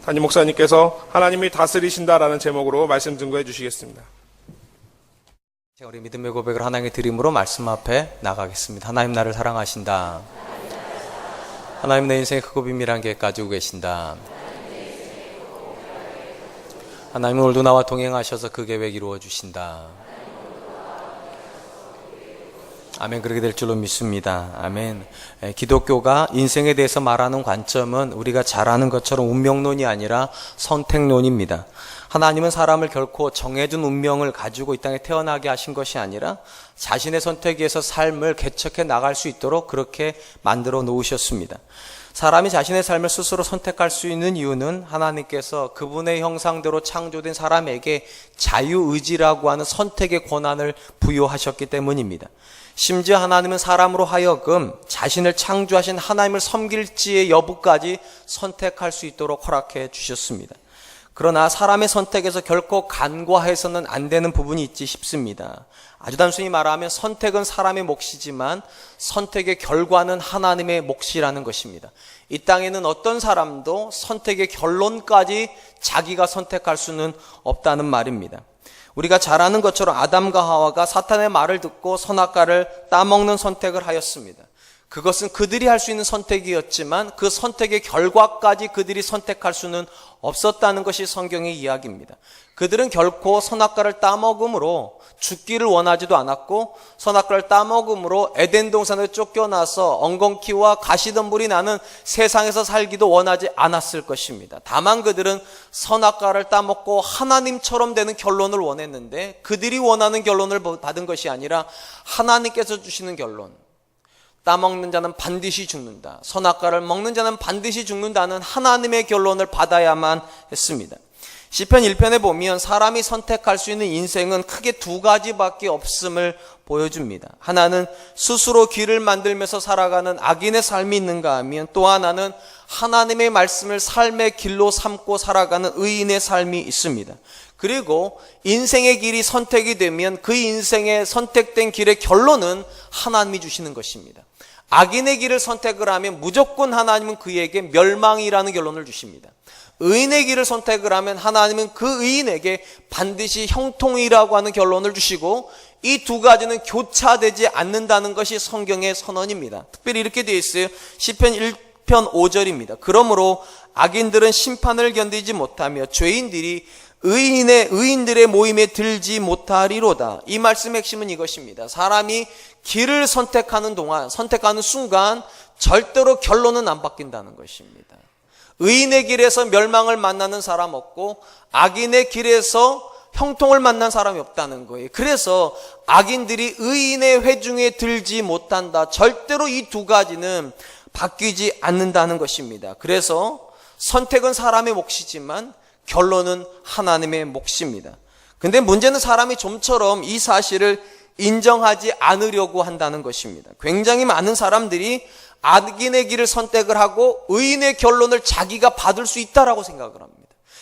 담임 목사님께서 하나님이 다스리신다라는 제목으로 말씀 증거해 주시겠습니다. 우리 믿음의 고백을 하나님의 드림으로 말씀 앞에 나가겠습니다. 하나님 나를 사랑하신다. 하나님 내 인생에 크고 비밀한 계획 가지고 계신다. 하나님 오늘도 나와 동행하셔서 그 계획 이루어 주신다. 아멘. 그렇게 될 줄로 믿습니다. 아멘. 기독교가 인생에 대해서 말하는 관점은 우리가 잘 아는 것처럼 운명론이 아니라 선택론입니다. 하나님은 사람을 결코 정해준 운명을 가지고 이 땅에 태어나게 하신 것이 아니라 자신의 선택에 의해서 삶을 개척해 나갈 수 있도록 그렇게 만들어 놓으셨습니다. 사람이 자신의 삶을 스스로 선택할 수 있는 이유는 하나님께서 그분의 형상대로 창조된 사람에게 자유의지라고 하는 선택의 권한을 부여하셨기 때문입니다. 심지어 하나님은 사람으로 하여금 자신을 창조하신 하나님을 섬길지의 여부까지 선택할 수 있도록 허락해 주셨습니다. 그러나 사람의 선택에서 결코 간과해서는 안 되는 부분이 있지 싶습니다. 아주 단순히 말하면 선택은 사람의 몫이지만 선택의 결과는 하나님의 몫이라는 것입니다. 이 땅에는 어떤 사람도 선택의 결론까지 자기가 선택할 수는 없다는 말입니다. 우리가 잘 아는 것처럼 아담과 하와가 사탄의 말을 듣고 선악과를 따먹는 선택을 하였습니다. 그것은 그들이 할 수 있는 선택이었지만 그 선택의 결과까지 그들이 선택할 수는 없었다는 것이 성경의 이야기입니다. 그들은 결코 선악과를 따먹음으로 죽기를 원하지도 않았고 선악과를 따먹음으로 에덴 동산에 쫓겨나서 엉겅퀴와 가시덤불이 나는 세상에서 살기도 원하지 않았을 것입니다. 다만 그들은 선악과를 따먹고 하나님처럼 되는 결론을 원했는데 그들이 원하는 결론을 받은 것이 아니라 하나님께서 주시는 결론, 따먹는 자는 반드시 죽는다, 선악과를 먹는 자는 반드시 죽는다는 하나님의 결론을 받아야만 했습니다. 시편 1편에 보면 사람이 선택할 수 있는 인생은 크게 두 가지밖에 없음을 보여줍니다. 하나는 스스로 길을 만들면서 살아가는 악인의 삶이 있는가 하면 또 하나는 하나님의 말씀을 삶의 길로 삼고 살아가는 의인의 삶이 있습니다. 그리고 인생의 길이 선택이 되면 그 인생의 선택된 길의 결론은 하나님이 주시는 것입니다. 악인의 길을 선택을 하면 무조건 하나님은 그에게 멸망이라는 결론을 주십니다. 의인의 길을 선택을 하면 하나님은 그 의인에게 반드시 형통이라고 하는 결론을 주시고 이 두 가지는 교차되지 않는다는 것이 성경의 선언입니다. 특별히 이렇게 되어 있어요. 시편 1편 5절입니다. 그러므로 악인들은 심판을 견디지 못하며 죄인들이 의인들의 모임에 들지 못하리로다. 이 말씀의 핵심은 이것입니다. 사람이 길을 선택하는 동안, 선택하는 순간 절대로 결론은 안 바뀐다는 것입니다. 의인의 길에서 멸망을 만나는 사람 없고 악인의 길에서 형통을 만난 사람이 없다는 거예요. 그래서 악인들이 의인의 회중에 들지 못한다. 절대로 이 두 가지는 바뀌지 않는다는 것입니다. 그래서 선택은 사람의 몫이지만 결론은 하나님의 몫입니다. 근데 문제는 사람이 좀처럼 이 사실을 인정하지 않으려고 한다는 것입니다. 굉장히 많은 사람들이 악인의 길을 선택을 하고 의인의 결론을 자기가 받을 수 있다라고 생각을 합니다.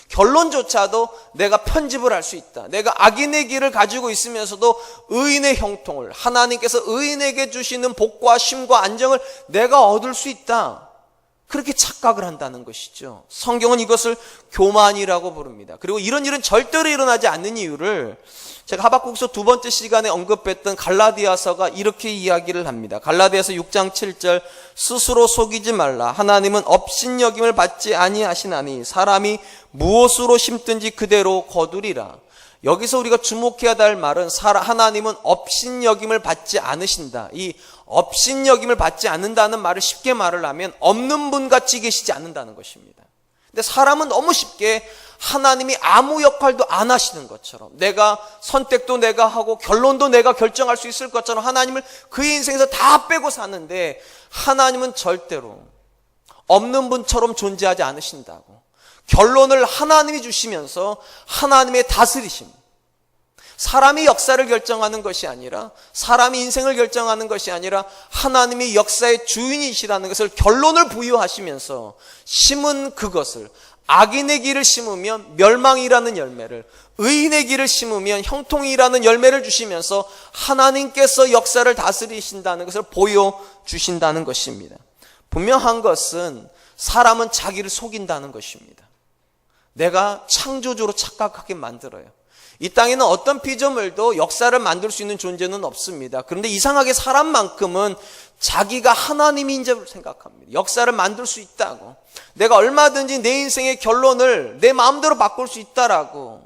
결론조차도 내가 편집을 할 수 있다. 내가 악인의 길을 가지고 있으면서도 의인의 형통을, 하나님께서 의인에게 주시는 복과 쉼과 안정을 내가 얻을 수 있다. 그렇게 착각을 한다는 것이죠. 성경은 이것을 교만이라고 부릅니다. 그리고 이런 일은 절대로 일어나지 않는 이유를 제가 하박국서 두 번째 시간에 언급했던 갈라디아서가 이렇게 이야기를 합니다. 갈라디아서 6장 7절 스스로 속이지 말라. 하나님은 업신여김을 받지 아니하시나니 사람이 무엇으로 심든지 그대로 거두리라. 여기서 우리가 주목해야 될 말은 하나님은 업신여김을 받지 않으신다. 이 업신여김을 받지 않는다는 말을 쉽게 말을 하면 없는 분 같이 계시지 않는다는 것입니다. 근데 사람은 너무 쉽게 하나님이 아무 역할도 안 하시는 것처럼, 내가 선택도 내가 하고 결론도 내가 결정할 수 있을 것처럼 하나님을 그의 인생에서 다 빼고 사는데 하나님은 절대로 없는 분처럼 존재하지 않으신다고. 결론을 하나님이 주시면서 하나님의 다스리심, 사람이 역사를 결정하는 것이 아니라, 사람이 인생을 결정하는 것이 아니라 하나님이 역사의 주인이시라는 것을 결론을 부여하시면서 심은 그것을, 악인의 길을 심으면 멸망이라는 열매를, 의인의 길을 심으면 형통이라는 열매를 주시면서 하나님께서 역사를 다스리신다는 것을 보여주신다는 것입니다. 분명한 것은 사람은 자기를 속인다는 것입니다. 내가 창조주로 착각하게 만들어요. 이 땅에는 어떤 피조물도 역사를 만들 수 있는 존재는 없습니다. 그런데 이상하게 사람만큼은 자기가 하나님인 줄 생각합니다. 역사를 만들 수 있다고. 내가 얼마든지 내 인생의 결론을 내 마음대로 바꿀 수 있다라고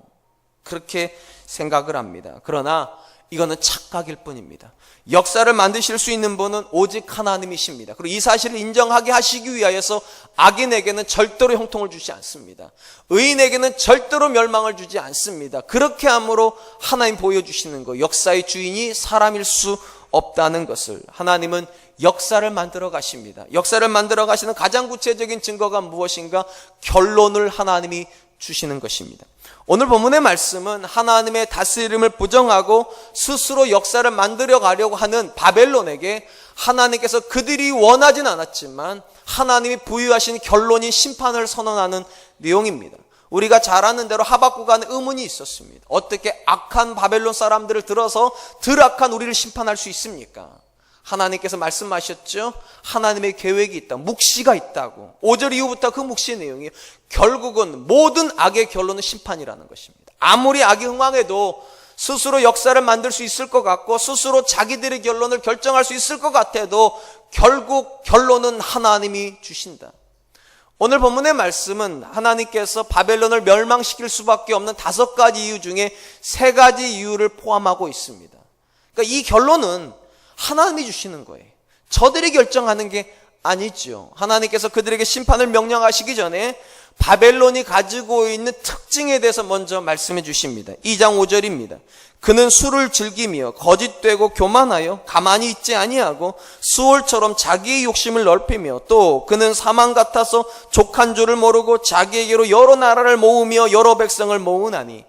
그렇게 생각을 합니다. 그러나 이거는 착각일 뿐입니다. 역사를 만드실 수 있는 분은 오직 하나님이십니다. 그리고 이 사실을 인정하게 하시기 위하여서 악인에게는 절대로 형통을 주지 않습니다. 의인에게는 절대로 멸망을 주지 않습니다. 그렇게 함으로 하나님 보여주시는 것, 역사의 주인이 사람일 수 없다는 것을. 하나님은 역사를 만들어 가십니다. 역사를 만들어 가시는 가장 구체적인 증거가 무엇인가? 결론을 하나님이 주시는 것입니다. 오늘 본문의 말씀은 하나님의 다스림을 부정하고 스스로 역사를 만들어 가려고 하는 바벨론에게 하나님께서 그들이 원하진 않았지만 하나님이 부여하신 결론인 심판을 선언하는 내용입니다. 우리가 잘 아는 대로 하박국 안에 의문이 있었습니다. 어떻게 악한 바벨론 사람들을 들어서 덜 악한 우리를 심판할 수 있습니까? 하나님께서 말씀하셨죠. 하나님의 계획이 있다. 묵시가 있다고. 5절 이후부터 그 묵시의 내용이 결국은 모든 악의 결론은 심판이라는 것입니다. 아무리 악이 흥황해도 스스로 역사를 만들 수 있을 것 같고 스스로 자기들의 결론을 결정할 수 있을 것 같아도 결국 결론은 하나님이 주신다. 오늘 본문의 말씀은 하나님께서 바벨론을 멸망시킬 수밖에 없는 5가지 이유 중에 3가지 이유를 포함하고 있습니다. 그러니까 이 결론은 하나님이 주시는 거예요. 저들이 결정하는 게 아니죠. 하나님께서 그들에게 심판을 명령하시기 전에 바벨론이 가지고 있는 특징에 대해서 먼저 말씀해 주십니다. 2장 5절입니다. 그는 술을 즐기며 거짓되고 교만하여 가만히 있지 아니하고 수월처럼 자기의 욕심을 넓히며 또 그는 사망 같아서 족한 줄을 모르고 자기에게로 여러 나라를 모으며 여러 백성을 모으나니.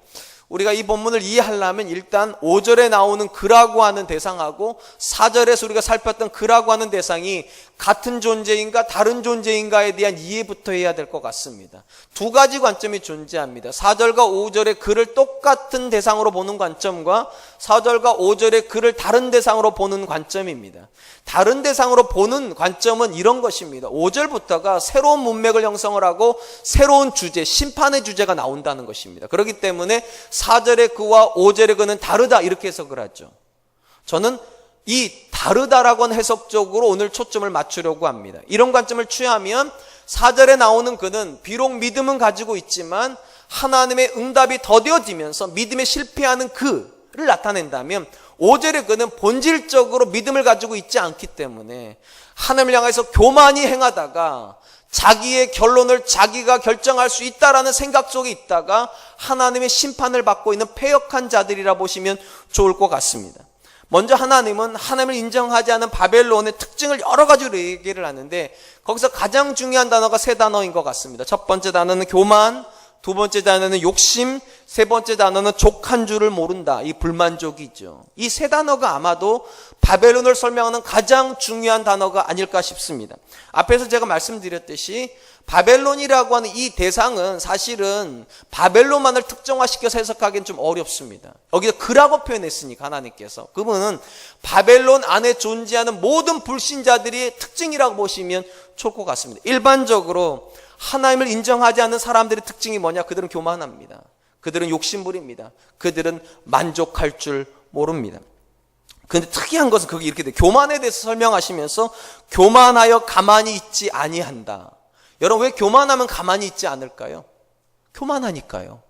우리가 이 본문을 이해하려면 일단 5절에 나오는 그라고 하는 대상하고 4절에서 우리가 살폈던 그라고 하는 대상이 같은 존재인가 다른 존재인가에 대한 이해부터 해야 될 것 같습니다. 2가지 관점이 존재합니다. 4절과 5절의 그를 똑같은 대상으로 보는 관점과 4절과 5절의 그를 다른 대상으로 보는 관점입니다. 다른 대상으로 보는 관점은 이런 것입니다. 5절부터가 새로운 문맥을 형성을 하고 새로운 주제, 심판의 주제가 나온다는 것입니다. 그렇기 때문에 4절의 그와 5절의 그는 다르다 이렇게 해석을 하죠. 저는 이 다르다라고 하는 해석적으로 오늘 초점을 맞추려고 합니다. 이런 관점을 취하면 4절에 나오는 그는 비록 믿음은 가지고 있지만 하나님의 응답이 더뎌지면서 믿음에 실패하는 그를 나타낸다면 5절의 그는 본질적으로 믿음을 가지고 있지 않기 때문에 하나님을 향해서 교만히 행하다가 자기의 결론을 자기가 결정할 수 있다라는 생각 속에 있다가 하나님의 심판을 받고 있는 패역한 자들이라 보시면 좋을 것 같습니다. 먼저 하나님은 하나님을 인정하지 않은 바벨론의 특징을 여러 가지로 얘기를 하는데 거기서 가장 중요한 단어가 3단어인 것 같습니다. 첫 번째 단어는 교만, 2번째 단어는 욕심, 3번째 단어는 족한 줄을 모른다. 이 불만족이죠. 이 3단어가 아마도 바벨론을 설명하는 가장 중요한 단어가 아닐까 싶습니다. 앞에서 제가 말씀드렸듯이 바벨론이라고 하는 이 대상은 사실은 바벨론만을 특정화시켜서 해석하기는 좀 어렵습니다. 여기서 그라고 표현했으니까 하나님께서 그분은 바벨론 안에 존재하는 모든 불신자들이 특징이라고 보시면 좋을 것 같습니다. 일반적으로 하나님을 인정하지 않는 사람들의 특징이 뭐냐? 그들은 교만합니다. 그들은 욕심부립니다. 그들은 만족할 줄 모릅니다. 그런데 특이한 것은 그게 이렇게 돼요. 교만에 대해서 설명하시면서 교만하여 가만히 있지 아니한다. 여러분 왜 교만하면 가만히 있지 않을까요? 교만하니까요.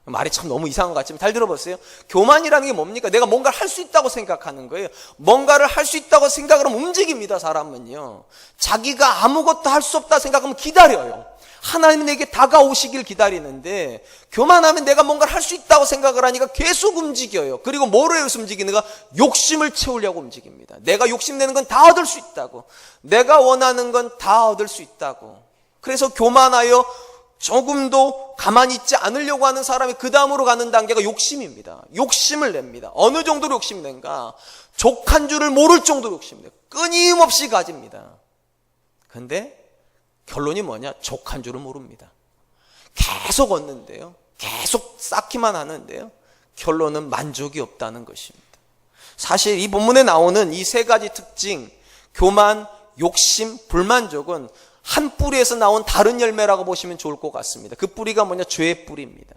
말이 참 너무 이상한 것 같지만 잘 들어보세요. 교만이라는 게 뭡니까? 내가 뭔가를 할 수 있다고 생각하는 거예요. 뭔가를 할 수 있다고 생각을 하면 움직입니다. 사람은요. 자기가 아무것도 할 수 없다 생각하면 기다려요. 하나님이 내게 다가오시길 기다리는데 교만하면 내가 뭔가를 할 수 있다고 생각을 하니까 계속 움직여요. 그리고 뭐로 해서 움직이는가? 욕심을 채우려고 움직입니다. 내가 욕심내는 건 다 얻을 수 있다고. 내가 원하는 건 다 얻을 수 있다고. 그래서 교만하여 조금도 가만히 있지 않으려고 하는 사람이 그 다음으로 가는 단계가 욕심입니다. 욕심을 냅니다. 어느 정도로 욕심낸가? 족한 줄을 모를 정도로 욕심내요. 끊임없이 가집니다. 그런데 결론이 뭐냐? 족한 줄을 모릅니다. 계속 얻는데요. 계속 쌓기만 하는데요. 결론은 만족이 없다는 것입니다. 사실 이 본문에 나오는 이 3가지 특징, 교만, 욕심, 불만족은 한 뿌리에서 나온 다른 열매라고 보시면 좋을 것 같습니다. 그 뿌리가 뭐냐? 죄의 뿌리입니다.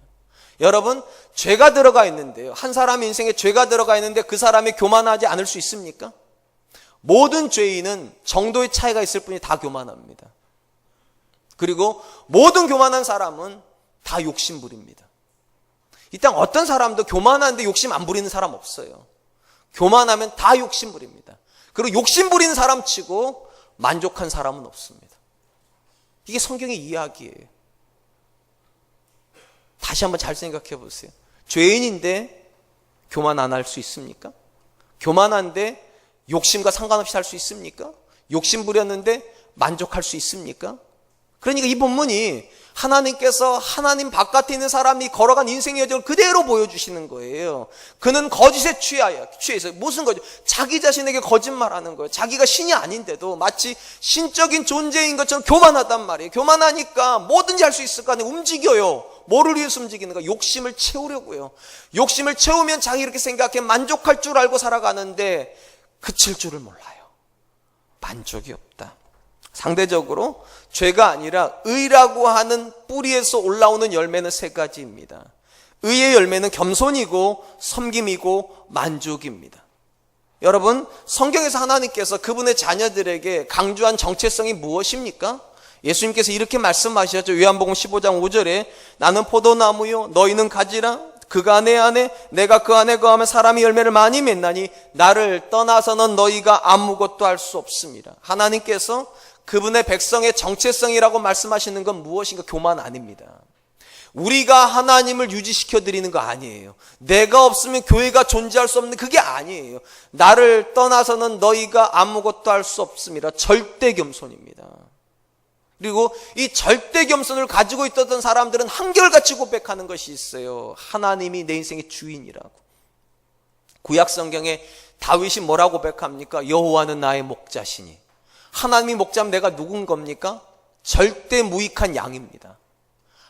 여러분, 죄가 들어가 있는데요. 한 사람의 인생에 죄가 들어가 있는데 그 사람이 교만하지 않을 수 있습니까? 모든 죄인은 정도의 차이가 있을 뿐이 다 교만합니다. 그리고 모든 교만한 사람은 다 욕심부립니다. 이 땅 어떤 사람도 교만한데 욕심 안 부리는 사람 없어요. 교만하면 다 욕심부립니다. 그리고 욕심부리는 사람 치고 만족한 사람은 없습니다. 이게 성경의 이야기예요. 다시 한번 잘 생각해 보세요. 죄인인데 교만 안 할 수 있습니까? 교만한데 욕심과 상관없이 살 수 있습니까? 욕심 부렸는데 만족할 수 있습니까? 그러니까 이 본문이 하나님께서 하나님 바깥에 있는 사람이 걸어간 인생의 여정을 그대로 보여주시는 거예요. 그는 거짓에 취해서 무슨 거짓? 자기 자신에게 거짓말하는 거예요. 자기가 신이 아닌데도 마치 신적인 존재인 것처럼 교만하단 말이에요. 교만하니까 뭐든지 할 수 있을 거 아니에요. 움직여요. 뭐를 위해서 움직이는가? 욕심을 채우려고요. 욕심을 채우면 자기 이렇게 생각해 만족할 줄 알고 살아가는데 그칠 줄을 몰라요. 만족이 없다. 상대적으로 죄가 아니라 의라고 하는 뿌리에서 올라오는 열매는 세 가지입니다. 의의 열매는 겸손이고 섬김이고 만족입니다. 여러분, 성경에서 하나님께서 그분의 자녀들에게 강조한 정체성이 무엇입니까? 예수님께서 이렇게 말씀하셨죠. 요한복음 15장 5절에 나는 포도나무요 너희는 가지라 그가 내 안에 내가 그 안에 거하면 사람이 열매를 많이 맺나니 나를 떠나서는 너희가 아무것도 할 수 없습니다. 하나님께서 그분의 백성의 정체성이라고 말씀하시는 건 무엇인가? 교만 아닙니다. 우리가 하나님을 유지시켜 드리는 거 아니에요. 내가 없으면 교회가 존재할 수 없는 그게 아니에요. 나를 떠나서는 너희가 아무것도 할 수 없습니다. 절대 겸손입니다. 그리고 이 절대 겸손을 가지고 있었던 사람들은 한결같이 고백하는 것이 있어요. 하나님이 내 인생의 주인이라고. 구약 성경에 다윗이 뭐라고 고백합니까? 여호와는 나의 목자시니. 하나님이 목자면 내가 누군 겁니까? 절대 무익한 양입니다.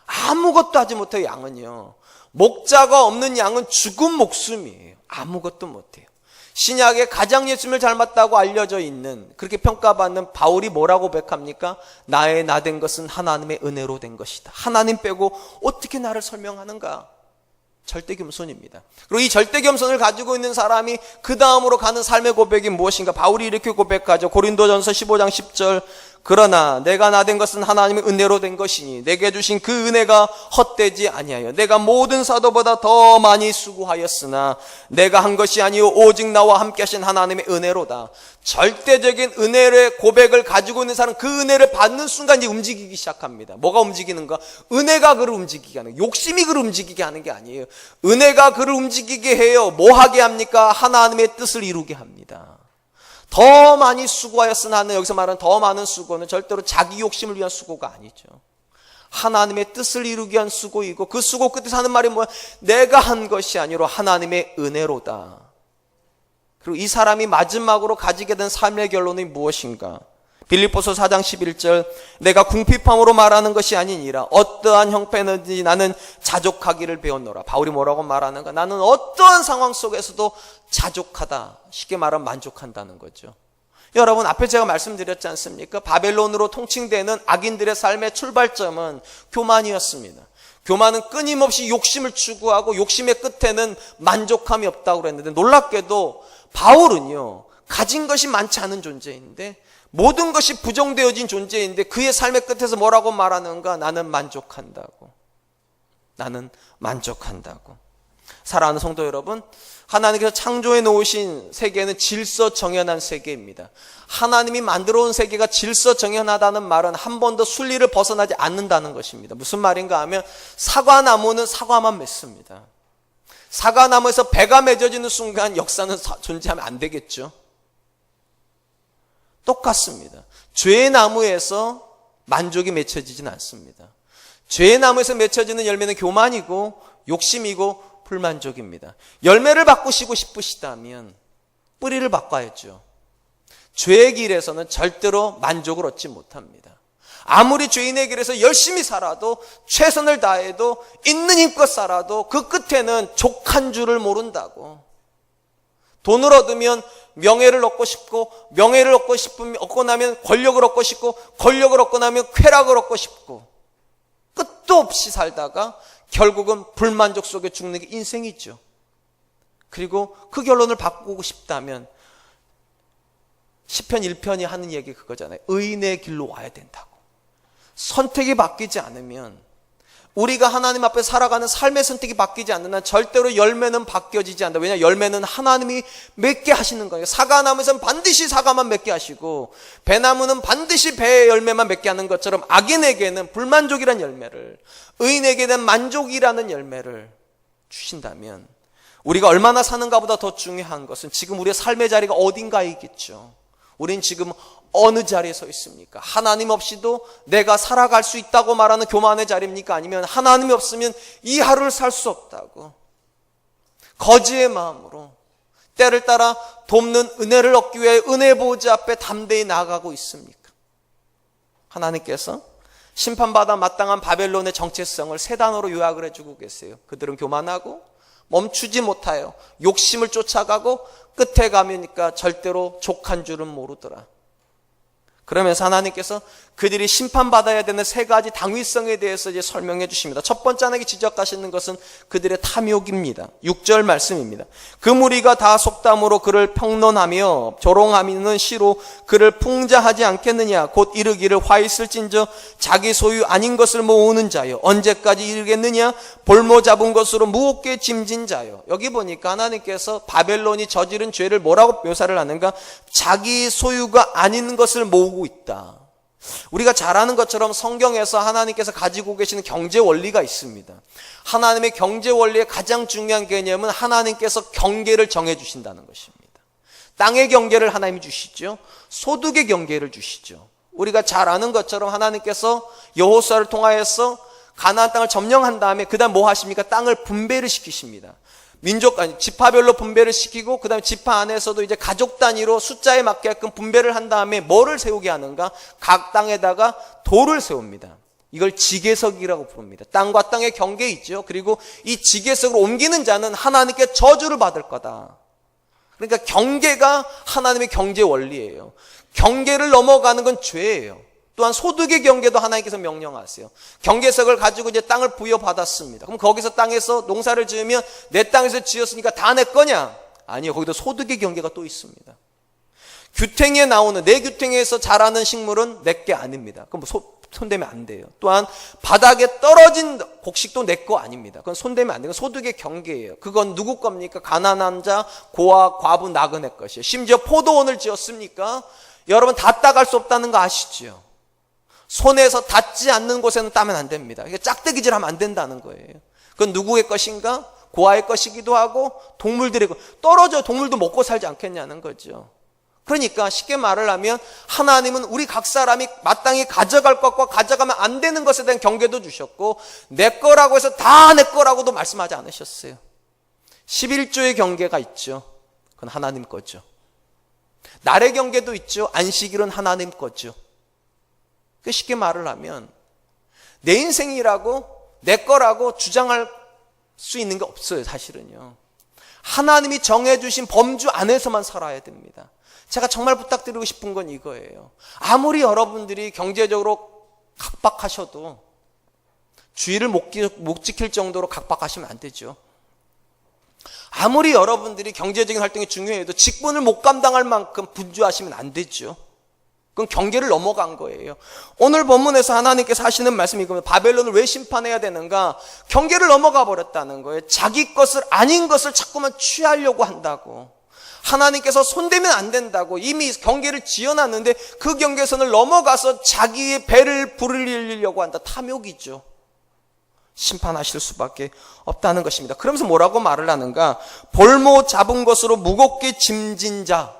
아무것도 하지 못해요. 양은요. 목자가 없는 양은 죽은 목숨이에요. 아무것도 못해요. 신약에 가장 예수님을 닮았다고 알려져 있는, 그렇게 평가받는 바울이 뭐라고 고백합니까? 나의 나 된 것은 하나님의 은혜로 된 것이다. 하나님 빼고 어떻게 나를 설명하는가? 절대 겸손입니다. 그리고 이 절대 겸손을 가지고 있는 사람이 그 다음으로 가는 삶의 고백이 무엇인가? 바울이 이렇게 고백하죠. 고린도전서 15장 10절. 그러나 내가 나 된 것은 하나님의 은혜로 된 것이니 내게 주신 그 은혜가 헛되지 아니하여 내가 모든 사도보다 더 많이 수고하였으나 내가 한 것이 아니요 오직 나와 함께 하신 하나님의 은혜로다. 절대적인 은혜의 고백을 가지고 있는 사람은 그 은혜를 받는 순간 이제 움직이기 시작합니다. 뭐가 움직이는가? 은혜가 그를 움직이게 하는 거예요. 욕심이 그를 움직이게 하는 게 아니에요. 은혜가 그를 움직이게 해요. 뭐 하게 합니까? 하나님의 뜻을 이루게 합니다. 더 많이 수고하였으나 하는, 여기서 말하는 더 많은 수고는 절대로 자기 욕심을 위한 수고가 아니죠. 하나님의 뜻을 이루기 위한 수고이고, 그 수고 끝에서 하는 말이 뭐야? 내가 한 것이 아니라 하나님의 은혜로다. 그리고 이 사람이 마지막으로 가지게 된 삶의 결론이 무엇인가? 빌립보서 4장 11절. 내가 궁핍함으로 말하는 것이 아니니라 어떠한 형편이든지 나는 자족하기를 배웠노라. 바울이 뭐라고 말하는가? 나는 어떠한 상황 속에서도 자족하다. 쉽게 말하면 만족한다는 거죠. 여러분, 앞에 제가 말씀드렸지 않습니까? 바벨론으로 통칭되는 악인들의 삶의 출발점은 교만이었습니다. 교만은 끊임없이 욕심을 추구하고 욕심의 끝에는 만족함이 없다고 그랬는데, 놀랍게도 바울은요, 가진 것이 많지 않은 존재인데 모든 것이 부정되어진 존재인데 그의 삶의 끝에서 뭐라고 말하는가? 나는 만족한다고. 나는 만족한다고. 사랑하는 성도 여러분, 하나님께서 창조해 놓으신 세계는 질서정연한 세계입니다. 하나님이 만들어 온 세계가 질서정연하다는 말은 한 번도 순리를 벗어나지 않는다는 것입니다. 무슨 말인가 하면 사과나무는 사과만 맺습니다. 사과나무에서 배가 맺어지는 순간 역사는 존재하면 안 되겠죠. 똑같습니다. 죄의 나무에서 만족이 맺혀지진 않습니다. 죄의 나무에서 맺혀지는 열매는 교만이고 욕심이고 불만족입니다. 열매를 바꾸시고 싶으시다면 뿌리를 바꿔야죠. 죄의 길에서는 절대로 만족을 얻지 못합니다. 아무리 죄인의 길에서 열심히 살아도, 최선을 다해도, 있는 힘껏 살아도 그 끝에는 족한 줄을 모른다고. 돈을 얻으면 명예를 얻고 싶고, 명예를 얻고 나면 권력을 얻고 싶고, 권력을 얻고 나면 쾌락을 얻고 싶고, 끝도 없이 살다가 결국은 불만족 속에 죽는 게 인생이죠. 그리고 그 결론을 바꾸고 싶다면 시편 1편이 하는 얘기 그거잖아요. 의인의 길로 와야 된다고. 선택이 바뀌지 않으면, 우리가 하나님 앞에 살아가는 삶의 선택이 바뀌지 않는 한 절대로 열매는 바뀌어지지 않는다. 왜냐하면 열매는 하나님이 맺게 하시는 거예요. 사과나무에서는 반드시 사과만 맺게 하시고, 배나무는 반드시 배의 열매만 맺게 하는 것처럼 악인에게는 불만족이라는 열매를, 의인에게는 만족이라는 열매를 주신다면, 우리가 얼마나 사는가보다 더 중요한 것은 지금 우리의 삶의 자리가 어딘가에 있겠죠. 우린 지금 어느 자리에 서 있습니까? 하나님 없이도 내가 살아갈 수 있다고 말하는 교만의 자리입니까? 아니면 하나님이 없으면 이 하루를 살 수 없다고 거지의 마음으로 때를 따라 돕는 은혜를 얻기 위해 은혜 보좌 앞에 담대히 나아가고 있습니까? 하나님께서 심판받아 마땅한 바벨론의 정체성을 세 단어로 요약을 해주고 계세요. 그들은 교만하고 멈추지 못하여 욕심을 쫓아가고 끝에 가면니까 절대로 족한 줄은 모르더라. 그러면서 하나님께서 그들이 심판받아야 되는 세 가지 당위성에 대해서 이제 설명해 주십니다. 첫 번째 하나님께 지적하시는 것은 그들의 탐욕입니다. 6절 말씀입니다. 그 무리가 다 속담으로 그를 평론하며 조롱하미는 시로 그를 풍자하지 않겠느냐. 곧 이르기를 화 있을진저 자기 소유 아닌 것을 모으는 자여 언제까지 이르겠느냐. 볼모 잡은 것으로 무겁게 짐진 자여. 여기 보니까 하나님께서 바벨론이 저지른 죄를 뭐라고 묘사를 하는가? 자기 소유가 아닌 것을 모으고 있다. 우리가 잘 아는 것처럼 성경에서 하나님께서 가지고 계시는 경제 원리가 있습니다. 하나님의 경제 원리의 가장 중요한 개념은 하나님께서 경계를 정해 주신다는 것입니다. 땅의 경계를 하나님이 주시죠. 소득의 경계를 주시죠. 우리가 잘 아는 것처럼 하나님께서 여호수아를 통하여서 가나안 땅을 점령한 다음에 그 다음 뭐 하십니까? 땅을 분배를 시키십니다. 지파별로 분배를 시키고 그 다음에 지파 안에서도 이제 가족 단위로 숫자에 맞게끔 분배를 한 다음에 뭐를 세우게 하는가? 각 땅에다가 돌을 세웁니다. 이걸 지계석이라고 부릅니다. 땅과 땅의 경계 있죠. 그리고 이 지계석으로 옮기는 자는 하나님께 저주를 받을 거다. 그러니까 경계가 하나님의 경제 원리예요. 경계를 넘어가는 건 죄예요. 또한 소득의 경계도 하나님께서 명령하세요. 경계석을 가지고 이제 땅을 부여받았습니다. 그럼 거기서 땅에서 농사를 지으면 내 땅에서 지었으니까 다 내 거냐? 아니요. 거기도 소득의 경계가 또 있습니다. 규탱에 나오는 내 규탱에서 자라는 식물은 내 게 아닙니다. 그럼 손대면 안 돼요. 또한 바닥에 떨어진 곡식도 내 거 아닙니다. 그건 손대면 안 돼요. 소득의 경계예요. 그건 누구 겁니까? 가난한 자, 고아, 과부, 나그네 것이에요. 심지어 포도원을 지었습니까? 여러분 다 따갈 수 없다는 거 아시죠? 손에서 닿지 않는 곳에는 따면 안 됩니다. 이게 짝대기질하면 안 된다는 거예요. 그건 누구의 것인가? 고아의 것이기도 하고 동물들의 것. 떨어져 동물도 먹고 살지 않겠냐는 거죠. 그러니까 쉽게 말을 하면 하나님은 우리 각 사람이 마땅히 가져갈 것과 가져가면 안 되는 것에 대한 경계도 주셨고 내 거라고 해서 다 내 거라고도 말씀하지 않으셨어요. 11조의 경계가 있죠. 그건 하나님 거죠. 날의 경계도 있죠. 안식일은 하나님 거죠. 쉽게 말을 하면 내 인생이라고 내 거라고 주장할 수 있는 게 없어요. 사실은요. 하나님이 정해주신 범주 안에서만 살아야 됩니다. 제가 정말 부탁드리고 싶은 건 이거예요. 아무리 여러분들이 경제적으로 각박하셔도 주의를 못 지킬 정도로 각박하시면 안 되죠. 아무리 여러분들이 경제적인 활동이 중요해도 직분을 못 감당할 만큼 분주하시면 안 되죠. 그건 경계를 넘어간 거예요. 오늘 본문에서 하나님께서 하시는 말씀이 이겁니다. 바벨론을 왜 심판해야 되는가? 경계를 넘어가 버렸다는 거예요. 자기 것을 아닌 것을 자꾸만 취하려고 한다고. 하나님께서 손대면 안 된다고 이미 경계를 지어놨는데 그 경계선을 넘어가서 자기의 배를 부르려고 한다. 탐욕이죠. 심판하실 수밖에 없다는 것입니다. 그러면서 뭐라고 말을 하는가? 볼모 잡은 것으로 무겁게 짐진 자.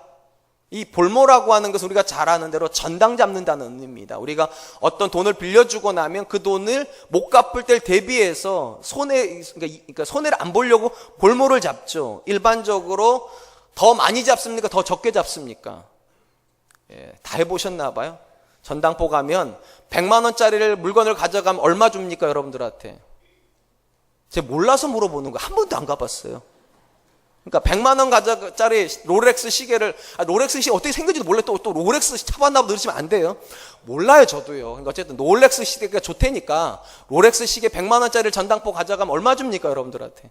이 볼모라고 하는 것은 우리가 잘 아는 대로 전당 잡는다는 의미입니다. 우리가 어떤 돈을 빌려주고 나면 그 돈을 못 갚을 때를 대비해서 그러니까 손해를 안 보려고 볼모를 잡죠. 일반적으로 더 많이 잡습니까? 더 적게 잡습니까? 다 해보셨나 봐요. 전당포 가면 100만 원짜리를 물건을 가져가면 얼마 줍니까? 여러분들한테. 제가 몰라서 물어보는 거예요. 한 번도 안 가봤어요. 그러니까 100만 원짜리 롤렉스 시계를, 롤렉스 시계 어떻게 생긴지도 몰라요. 또 롤렉스 차봤나 보다 그러시면 안 돼요. 몰라요, 저도요. 그러니까 어쨌든 롤렉스 시계가 좋다니까 롤렉스 시계 100만 원짜리를 전당포 가져가면 얼마 줍니까, 여러분들한테?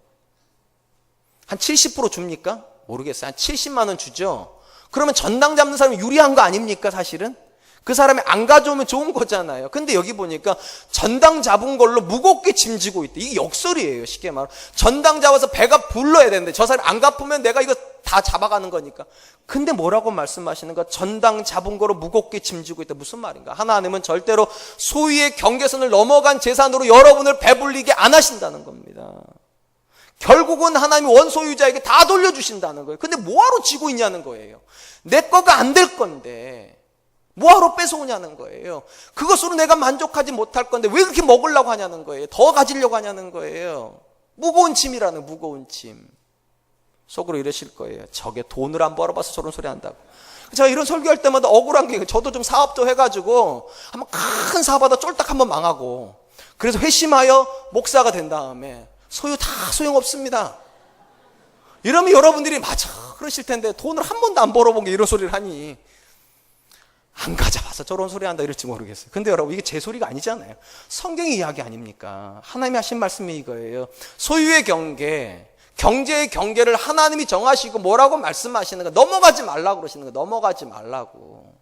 한 70% 줍니까? 모르겠어요. 한 70만 원 주죠. 그러면 전당 잡는 사람이 유리한 거 아닙니까, 사실은? 그 사람이 안 가져오면 좋은 거잖아요. 근데 여기 보니까 전당 잡은 걸로 무겁게 짐지고 있대. 이게 역설이에요, 쉽게 말하면. 전당 잡아서 배가 불러야 되는데 저 사람이 안 갚으면 내가 이거 다 잡아가는 거니까. 근데 뭐라고 말씀하시는가? 전당 잡은 거로 무겁게 짐지고 있다. 무슨 말인가? 하나님은 절대로 소유의 경계선을 넘어간 재산으로 여러분을 배불리게 안 하신다는 겁니다. 결국은 하나님이 원소유자에게 다 돌려주신다는 거예요. 근데 뭐하러 쥐고 있냐는 거예요. 내 거가 안 될 건데 뭐하러 뺏어오냐는 거예요. 그것으로 내가 만족하지 못할 건데 왜 그렇게 먹으려고 하냐는 거예요. 더 가지려고 하냐는 거예요. 무거운 짐이라는, 무거운 짐. 속으로 이러실 거예요. 저게 돈을 안 벌어봐서 저런 소리 한다고. 제가 이런 설교할 때마다 억울한 게, 저도 좀 사업도 해가지고 한번 큰 사업하다 쫄딱 한번 망하고, 그래서 회심하여 목사가 된 다음에 소유 다 소용없습니다. 이러면 여러분들이 맞아 그러실 텐데 돈을 한 번도 안 벌어본 게 이런 소리를 하니 안 가져봐서 저런 소리 한다 이럴지 모르겠어요. 근데 여러분, 이게 제 소리가 아니잖아요. 성경의 이야기 아닙니까? 하나님이 하신 말씀이 이거예요. 소유의 경계, 경제의 경계를 하나님이 정하시고 뭐라고 말씀하시는 거, 넘어가지 말라고 그러시는 거, 넘어가지 말라고.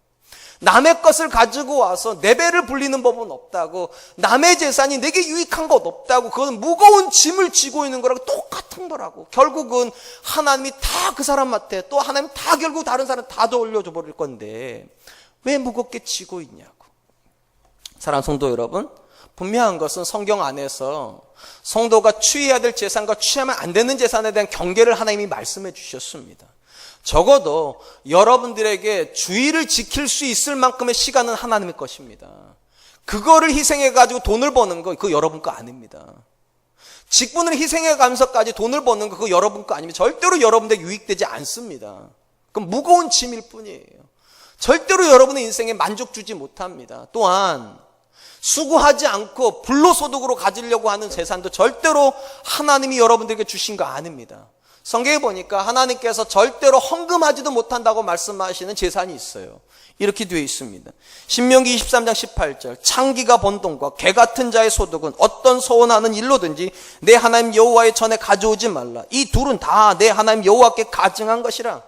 남의 것을 가지고 와서 내 배를 불리는 법은 없다고, 남의 재산이 내게 유익한 것 없다고, 그건 무거운 짐을 지고 있는 거라고, 똑같은 거라고. 결국은 하나님이 다 그 사람한테, 또 하나님이 다 결국 다른 사람 다 돌려줘 버릴 건데 왜 무겁게 지고 있냐고. 사랑하는 성도 여러분, 분명한 것은 성경 안에서 성도가 취해야 될 재산과 취하면 안 되는 재산에 대한 경계를 하나님이 말씀해 주셨습니다. 적어도 여러분들에게 주의를 지킬 수 있을 만큼의 시간은 하나님의 것입니다. 그거를 희생해가지고 돈을 버는 거, 그거 여러분 거 아닙니다. 직분을 희생해가면서까지 돈을 버는 거, 그거 여러분 거 아니면 절대로 여러분들 유익되지 않습니다. 그건 무거운 짐일 뿐이에요. 절대로 여러분의 인생에 만족 주지 못합니다. 또한 수고하지 않고 불로소득으로 가지려고 하는 재산도 절대로 하나님이 여러분들에게 주신 거 아닙니다. 성경에 보니까 하나님께서 절대로 헌금하지도 못한다고 말씀하시는 재산이 있어요. 이렇게 되어 있습니다. 신명기 23장 18절, 창기가 번 돈과 개 같은 자의 소득은 어떤 소원하는 일로든지 내 하나님 여호와의 전에 가져오지 말라. 이 둘은 다 내 하나님 여호와께 가증한 것이라.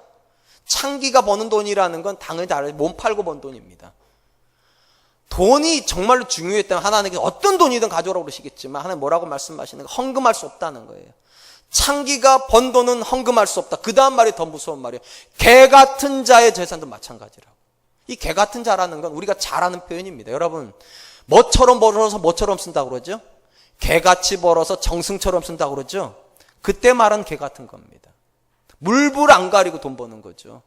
창기가 버는 돈이라는 건 당연히 다르게 몸 팔고 번 돈입니다. 돈이 정말로 중요했다면 하나님께서 어떤 돈이든 가져오라고 그러시겠지만 하나님 뭐라고 말씀하시는 거? 헌금할 수 없다는 거예요. 창기가 번 돈은 헌금할 수 없다. 그 다음 말이 더 무서운 말이에요. 개 같은 자의 재산도 마찬가지라고. 이 개 같은 자라는 건 우리가 잘 아는 표현입니다. 여러분, 뭐처럼 벌어서 뭐처럼 쓴다고 그러죠? 개같이 벌어서 정승처럼 쓴다고 그러죠? 그때 말은 개 같은 겁니다. 물불 안 가리고 돈 버는 거죠.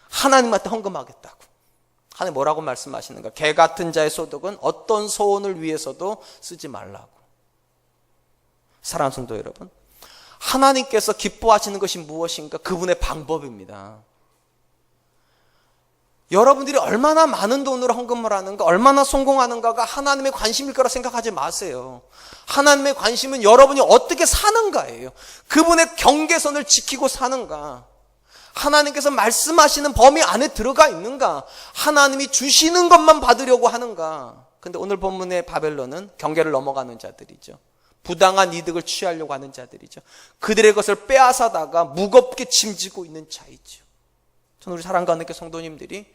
하나님한테 헌금하겠다고. 하나님 뭐라고 말씀하시는가? 개 같은 자의 소득은 어떤 소원을 위해서도 쓰지 말라고. 사랑하는 성도 여러분, 하나님께서 기뻐하시는 것이 무엇인가? 그분의 방법입니다. 여러분들이 얼마나 많은 돈으로 헌금을 하는가, 얼마나 성공하는가가 하나님의 관심일 거라 생각하지 마세요. 하나님의 관심은 여러분이 어떻게 사는가예요. 그분의 경계선을 지키고 사는가, 하나님께서 말씀하시는 범위 안에 들어가 있는가, 하나님이 주시는 것만 받으려고 하는가. 근데 오늘 본문의 바벨론은 경계를 넘어가는 자들이죠. 부당한 이득을 취하려고 하는 자들이죠. 그들의 것을 빼앗아다가 무겁게 짐지고 있는 자이죠. 저는 우리 사랑과 하나님께 성도님들이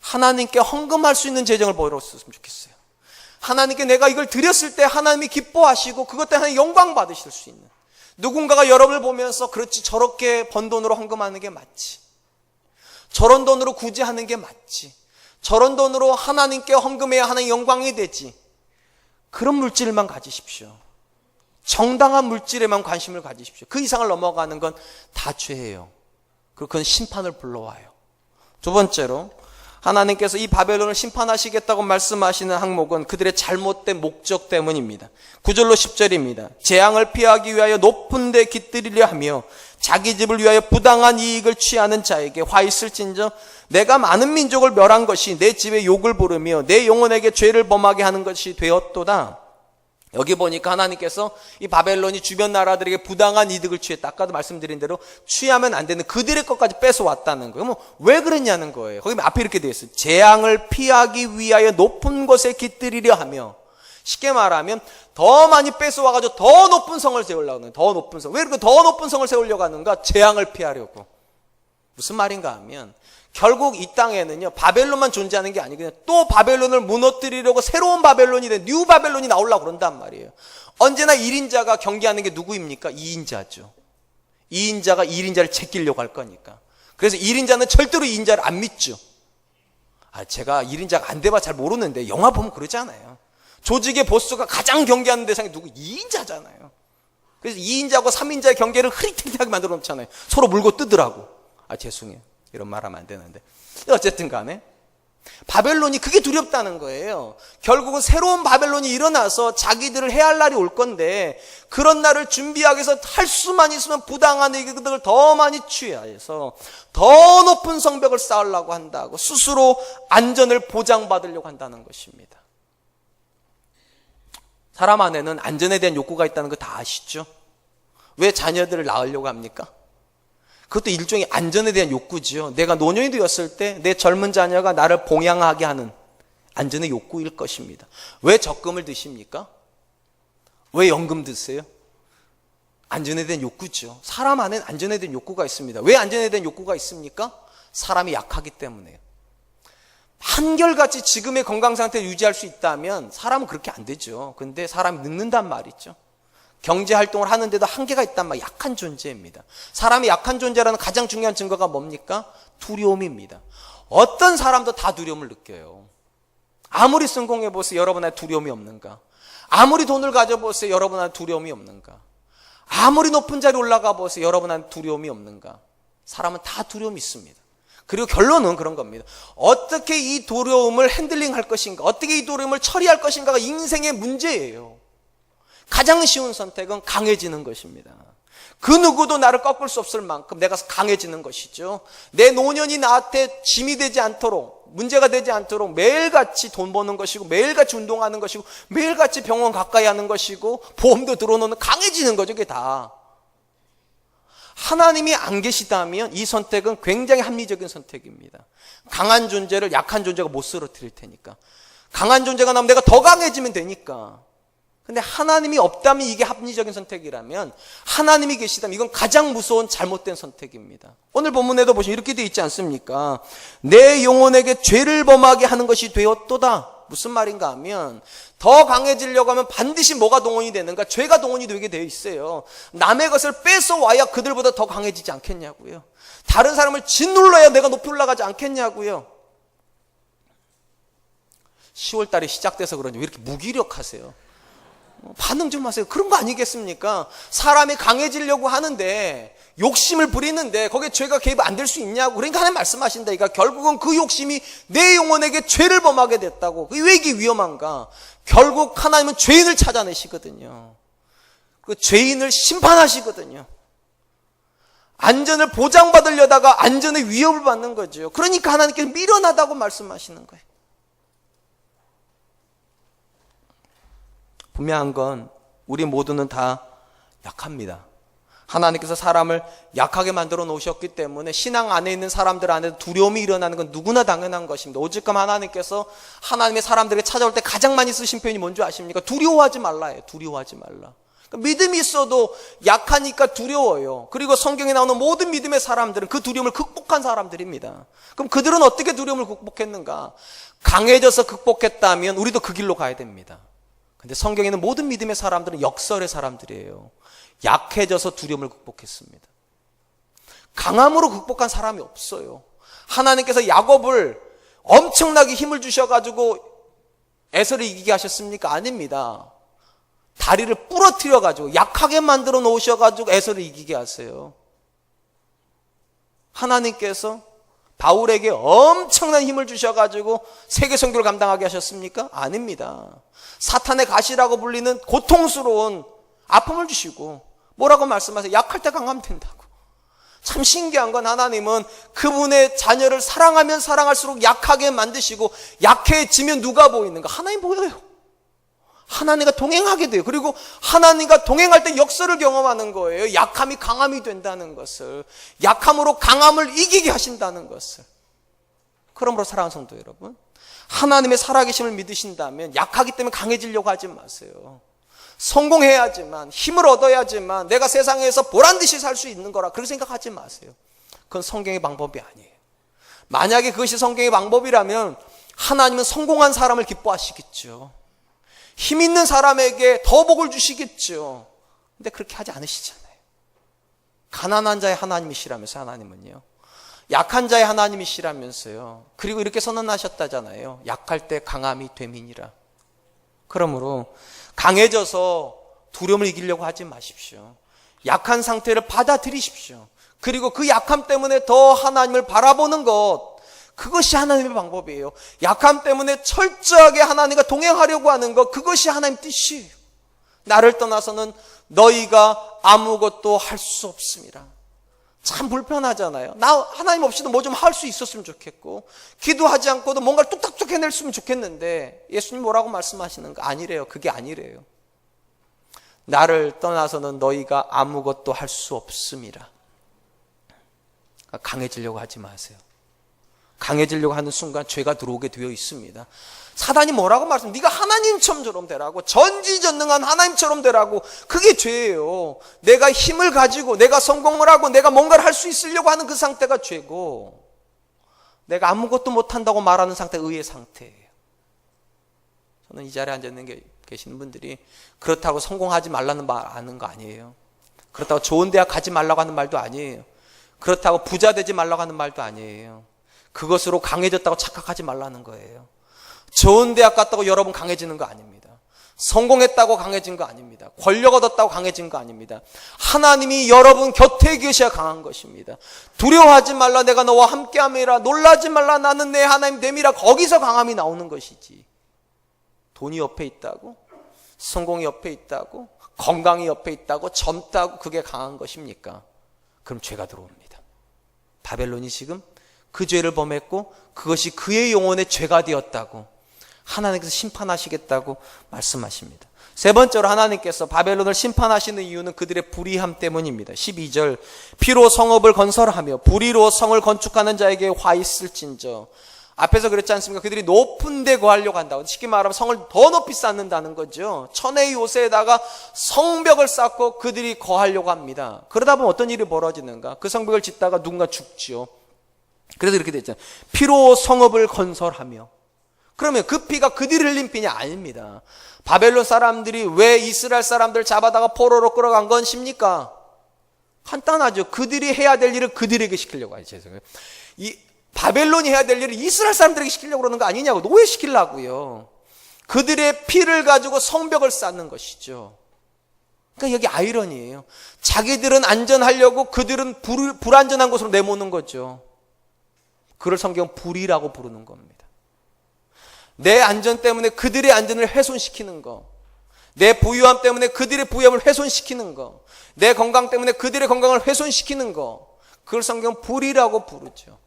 하나님께 헌금할 수 있는 재정을 벌었으면 좋겠어요. 하나님께 내가 이걸 드렸을 때 하나님이 기뻐하시고 그것 때문에 영광 받으실 수 있는, 누군가가 여러분을 보면서 그렇지, 저렇게 번 돈으로 헌금하는 게 맞지, 저런 돈으로 구제하는 게 맞지, 저런 돈으로 하나님께 헌금해야 하는 영광이 되지, 그런 물질만 가지십시오. 정당한 물질에만 관심을 가지십시오. 그 이상을 넘어가는 건 다 죄예요. 그리고 그건 심판을 불러와요. 두 번째로, 하나님께서 이 바벨론을 심판하시겠다고 말씀하시는 항목은 그들의 잘못된 목적 때문입니다. 9절로 10절입니다. 재앙을 피하기 위하여 높은 데 깃들이려 하며 자기 집을 위하여 부당한 이익을 취하는 자에게 화 있을진저 내가 많은 민족을 멸한 것이 내 집에 욕을 부르며 내 영혼에게 죄를 범하게 하는 것이 되었도다. 여기 보니까 하나님께서 이 바벨론이 주변 나라들에게 부당한 이득을 취했다. 아까도 말씀드린 대로 취하면 안 되는 그들의 것까지 뺏어왔다는 거예요. 왜 그랬냐는 거예요. 거기 앞에 이렇게 되어 있어요. 재앙을 피하기 위하여 높은 곳에 깃들이려 하며, 쉽게 말하면 더 많이 뺏어와가지고 더 높은 성을 세우려고 하는, 더 높은 성. 왜 이렇게 더 높은 성을 세우려고 하는가? 재앙을 피하려고. 무슨 말인가 하면 결국 이 땅에는요, 바벨론만 존재하는 게 아니고 또 바벨론을 무너뜨리려고 새로운 바벨론이 된 뉴 바벨론이 나오려고 그런단 말이에요. 언제나 1인자가 경계하는 게 누구입니까? 2인자죠. 2인자가 1인자를 제끼려고 할 거니까. 그래서 1인자는 절대로 2인자를 안 믿죠. 제가 1인자가 안 돼봐 잘 모르는데 영화 보면 그러잖아요. 조직의 보스가 가장 경계하는 대상이 누구? 2인자잖아요. 그래서 2인자하고 3인자의 경계를 흐릿흐릿하게 만들어 놓잖아요. 서로 물고 뜨더라고. 죄송해요. 이런 말 하면 안 되는데. 어쨌든 간에 바벨론이 그게 두렵다는 거예요. 결국은 새로운 바벨론이 일어나서 자기들을 해할 날이 올 건데, 그런 날을 준비하기 위해서 할 수만 있으면 부당한 이익을 더 많이 취해서 더 높은 성벽을 쌓으려고 한다고, 스스로 안전을 보장받으려고 한다는 것입니다. 사람 안에는 안전에 대한 욕구가 있다는 거 다 아시죠? 왜 자녀들을 낳으려고 합니까? 그것도 일종의 안전에 대한 욕구지요. 내가 노년이 되었을 때 내 젊은 자녀가 나를 봉양하게 하는 안전의 욕구일 것입니다. 왜 적금을 드십니까? 왜 연금 드세요? 안전에 대한 욕구죠. 사람 안에는 안전에 대한 욕구가 있습니다. 왜 안전에 대한 욕구가 있습니까? 사람이 약하기 때문에요. 한결같이 지금의 건강 상태를 유지할 수 있다면 사람은 그렇게 안 되죠. 근데 사람이 늙는단 말이죠. 경제 활동을 하는데도 한계가 있단 말이에요. 약한 존재입니다. 사람이 약한 존재라는 가장 중요한 증거가 뭡니까? 두려움입니다. 어떤 사람도 다 두려움을 느껴요. 아무리 성공해 보세요. 여러분한테 두려움이 없는가? 아무리 돈을 가져보세요. 여러분한테 두려움이 없는가? 아무리 높은 자리에 올라가 보세요. 여러분한테 두려움이 없는가? 사람은 다 두려움이 있습니다. 그리고 결론은 그런 겁니다. 어떻게 이 두려움을 핸들링 할 것인가? 어떻게 이 두려움을 처리할 것인가가 인생의 문제예요. 가장 쉬운 선택은 강해지는 것입니다. 그 누구도 나를 꺾을 수 없을 만큼 내가 강해지는 것이죠. 내 노년이 나한테 짐이 되지 않도록, 문제가 되지 않도록 매일같이 돈 버는 것이고, 매일같이 운동하는 것이고, 매일같이 병원 가까이 하는 것이고, 보험도 들어놓는, 강해지는 거죠. 그게 다. 하나님이 안 계시다면 이 선택은 굉장히 합리적인 선택입니다. 강한 존재를 약한 존재가 못 쓰러뜨릴 테니까. 강한 존재가 나오면 내가 더 강해지면 되니까. 근데 하나님이 없다면 이게 합리적인 선택이라면, 하나님이 계시다면 이건 가장 무서운 잘못된 선택입니다. 오늘 본문에도 보시면 이렇게 되어 있지 않습니까? 내 영혼에게 죄를 범하게 하는 것이 되었도다. 무슨 말인가 하면, 더 강해지려고 하면 반드시 뭐가 동원이 되는가? 죄가 동원이 되게 되어 있어요. 남의 것을 뺏어와야 그들보다 더 강해지지 않겠냐고요. 다른 사람을 짓눌러야 내가 높이 올라가지 않겠냐고요. 10월 달이 시작돼서 그런지 왜 이렇게 무기력하세요? 반응 좀 하세요. 그런 거 아니겠습니까? 사람이 강해지려고 하는데, 욕심을 부리는데 거기에 죄가 개입 안 될 수 있냐고. 그러니까 하나님 말씀하신다. 그러니까 결국은 그 욕심이 내 영혼에게 죄를 범하게 됐다고. 왜 이게 위험한가? 결국 하나님은 죄인을 찾아내시거든요. 그 죄인을 심판하시거든요. 안전을 보장받으려다가 안전의 위협을 받는 거죠. 그러니까 하나님께서 미련하다고 말씀하시는 거예요. 분명한 건 우리 모두는 다 약합니다. 하나님께서 사람을 약하게 만들어 놓으셨기 때문에 신앙 안에 있는 사람들 안에 두려움이 일어나는 건 누구나 당연한 것입니다. 오직감 하나님께서 하나님의 사람들에게 찾아올 때 가장 많이 쓰신 표현이 뭔지 아십니까? 두려워하지 말라예요. 두려워하지 말라. 그러니까 믿음이 있어도 약하니까 두려워요. 그리고 성경에 나오는 모든 믿음의 사람들은 그 두려움을 극복한 사람들입니다. 그럼 그들은 어떻게 두려움을 극복했는가? 강해져서 극복했다면 우리도 그 길로 가야 됩니다. 근데 성경에 있는 모든 믿음의 사람들은 역설의 사람들이에요. 약해져서 두려움을 극복했습니다. 강함으로 극복한 사람이 없어요. 하나님께서 야곱을 엄청나게 힘을 주셔가지고 에서를 이기게 하셨습니까? 아닙니다. 다리를 부러뜨려가지고 약하게 만들어 놓으셔가지고 에서를 이기게 하세요. 하나님께서 바울에게 엄청난 힘을 주셔가지고 세계 선교를 감당하게 하셨습니까? 아닙니다. 사탄의 가시라고 불리는 고통스러운 아픔을 주시고 뭐라고 말씀하세요? 약할 때 강하면 된다고. 참 신기한 건 하나님은 그분의 자녀를 사랑하면 사랑할수록 약하게 만드시고 약해지면 누가 보이는가? 하나님 보여요. 하나님과 동행하게 돼요. 그리고 하나님과 동행할 때 역설을 경험하는 거예요. 약함이 강함이 된다는 것을. 약함으로 강함을 이기게 하신다는 것을. 그러므로 사랑하는 성도 여러분, 하나님의 살아계심을 믿으신다면 약하기 때문에 강해지려고 하지 마세요. 성공해야지만, 힘을 얻어야지만 내가 세상에서 보란듯이 살 수 있는 거라 그렇게 생각하지 마세요. 그건 성경의 방법이 아니에요. 만약에 그것이 성경의 방법이라면 하나님은 성공한 사람을 기뻐하시겠죠. 힘 있는 사람에게 더 복을 주시겠죠. 근데 그렇게 하지 않으시잖아요. 가난한 자의 하나님이시라면서 하나님은요. 약한 자의 하나님이시라면서요. 그리고 이렇게 선언하셨다잖아요. 약할 때 강함이 됨이니라. 그러므로 강해져서 두려움을 이기려고 하지 마십시오. 약한 상태를 받아들이십시오. 그리고 그 약함 때문에 더 하나님을 바라보는 것, 그것이 하나님의 방법이에요. 약함 때문에 철저하게 하나님과 동행하려고 하는 것, 그것이 하나님 뜻이에요. 나를 떠나서는 너희가 아무것도 할 수 없습니다. 참 불편하잖아요. 나 하나님 없이도 뭐 좀 할 수 있었으면 좋겠고, 기도하지 않고도 뭔가를 뚝딱뚝 해냈으면 좋겠는데, 예수님 뭐라고 말씀하시는가? 아니래요. 그게 아니래요. 나를 떠나서는 너희가 아무것도 할 수 없습니다. 강해지려고 하지 마세요. 강해지려고 하는 순간 죄가 들어오게 되어 있습니다. 사단이 뭐라고 말씀해요? 네가 하나님처럼 되라고, 전지전능한 하나님처럼 되라고. 그게 죄예요. 내가 힘을 가지고 내가 성공을 하고 내가 뭔가를 할 수 있으려고 하는 그 상태가 죄고, 내가 아무것도 못한다고 말하는 상태가 의의 상태예요. 저는 이 자리에 앉아 계시는 분들이 그렇다고 성공하지 말라는 말 하는 거 아니에요. 그렇다고 좋은 대학 가지 말라고 하는 말도 아니에요. 그렇다고 부자 되지 말라고 하는 말도 아니에요. 그것으로 강해졌다고 착각하지 말라는 거예요. 좋은 대학 갔다고 여러분 강해지는 거 아닙니다. 성공했다고 강해진 거 아닙니다. 권력 얻었다고 강해진 거 아닙니다. 하나님이 여러분 곁에 계셔야 강한 것입니다. 두려워하지 말라, 내가 너와 함께함이라. 놀라지 말라, 나는 내 하나님 됨이라. 거기서 강함이 나오는 것이지. 돈이 옆에 있다고, 성공이 옆에 있다고, 건강이 옆에 있다고, 젊다고 그게 강한 것입니까? 그럼 죄가 들어옵니다. 바벨론이 지금 그 죄를 범했고 그것이 그의 영혼의 죄가 되었다고 하나님께서 심판하시겠다고 말씀하십니다. 세 번째로 하나님께서 바벨론을 심판하시는 이유는 그들의 불의함 때문입니다. 12절, 피로 성읍을 건설하며 불의로 성을 건축하는 자에게 화 있을진저. 앞에서 그랬지 않습니까? 그들이 높은 데 거하려고 한다고. 쉽게 말하면 성을 더 높이 쌓는다는 거죠. 천의 요새에다가 성벽을 쌓고 그들이 거하려고 합니다. 그러다 보면 어떤 일이 벌어지는가? 그 성벽을 짓다가 누군가 죽지요. 그래서 이렇게 됐잖아요. 피로 성읍을 건설하며. 그러면 그 피가 그들이 흘린 피냐? 아닙니다. 바벨론 사람들이 왜 이스라엘 사람들 잡아다가 포로로 끌어간 것입니까? 간단하죠. 그들이 해야 될 일을 그들에게 시키려고 하죠. 죄송해요. 이 바벨론이 해야 될 일을 이스라엘 사람들에게 시키려고 그러는 거 아니냐고, 노예시키려고요. 그들의 피를 가지고 성벽을 쌓는 것이죠. 그러니까 여기 아이러니예요. 자기들은 안전하려고 그들은 불안전한 곳으로 내모는 거죠. 그걸 성경은 불의라고 부르는 겁니다. 내 안전 때문에 그들의 안전을 훼손시키는 거, 내 부유함 때문에 그들의 부유함을 훼손시키는 거, 내 건강 때문에 그들의 건강을 훼손시키는 거, 그걸 성경은 불의라고 부르죠.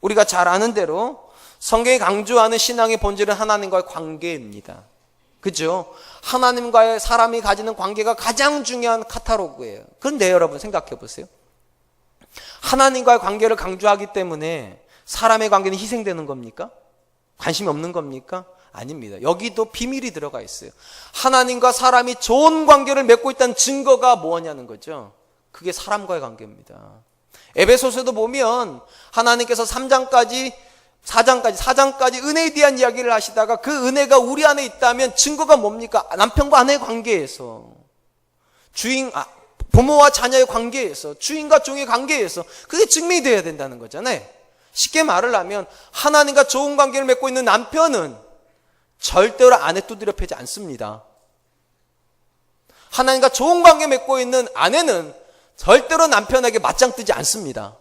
우리가 잘 아는 대로 성경이 강조하는 신앙의 본질은 하나님과의 관계입니다. 그죠? 하나님과의 사람이 가지는 관계가 가장 중요한 카탈로그예요. 그런데 여러분 생각해 보세요. 하나님과의 관계를 강조하기 때문에 사람의 관계는 희생되는 겁니까? 관심이 없는 겁니까? 아닙니다. 여기도 비밀이 들어가 있어요. 하나님과 사람이 좋은 관계를 맺고 있다는 증거가 뭐냐는 거죠. 그게 사람과의 관계입니다. 에베소서도 보면 하나님께서 4장까지 은혜에 대한 이야기를 하시다가 그 은혜가 우리 안에 있다면 증거가 뭡니까? 남편과 아내의 관계에서, 부모와 자녀의 관계에서, 주인과 종의 관계에서 그게 증명이 되어야 된다는 거잖아요. 쉽게 말을 하면 하나님과 좋은 관계를 맺고 있는 남편은 절대로 아내 두드려 패지 않습니다. 하나님과 좋은 관계 맺고 있는 아내는 절대로 남편에게 맞짱 뜨지 않습니다.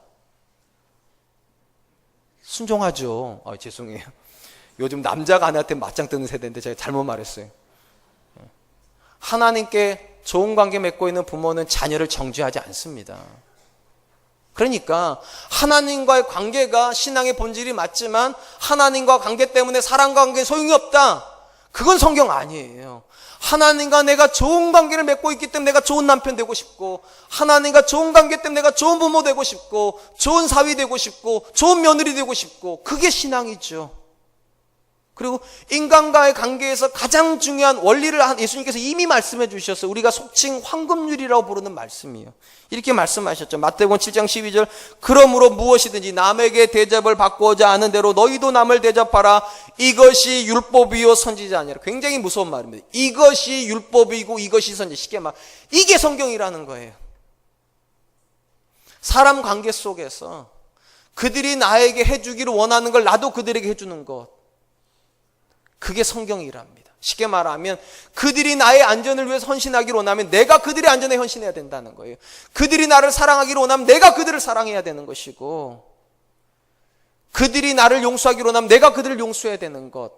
순종하죠. 죄송해요. 요즘 남자가 아내한테 맞짱 뜨는 세대인데 제가 잘못 말했어요. 하나님께 좋은 관계 맺고 있는 부모는 자녀를 정죄하지 않습니다. 그러니까 하나님과의 관계가 신앙의 본질이 맞지만 하나님과 관계 때문에 사람과 관계에 소용이 없다. 그건 성경 아니에요. 하나님과 내가 좋은 관계를 맺고 있기 때문에 내가 좋은 남편 되고 싶고, 하나님과 좋은 관계 때문에 내가 좋은 부모 되고 싶고, 좋은 사위 되고 싶고, 좋은 며느리 되고 싶고, 그게 신앙이죠. 그리고 인간과의 관계에서 가장 중요한 원리를 예수님께서 이미 말씀해 주셨어요. 우리가 속칭 황금률이라고 부르는 말씀이에요. 이렇게 말씀하셨죠. 마태복음 7장 12절, 그러므로 무엇이든지 남에게 대접을 받고자 하는 대로 너희도 남을 대접하라. 이것이 율법이요 선지자 아니라. 굉장히 무서운 말입니다. 이것이 율법이고 이것이 선지. 쉽게 말, 이게 성경이라는 거예요. 사람 관계 속에서 그들이 나에게 해주기를 원하는 걸 나도 그들에게 해주는 것, 그게 성경이랍니다. 쉽게 말하면 그들이 나의 안전을 위해서 헌신하기를 원하면 내가 그들의 안전에 헌신해야 된다는 거예요. 그들이 나를 사랑하기를 원하면 내가 그들을 사랑해야 되는 것이고, 그들이 나를 용서하기를 원하면 내가 그들을 용서해야 되는 것,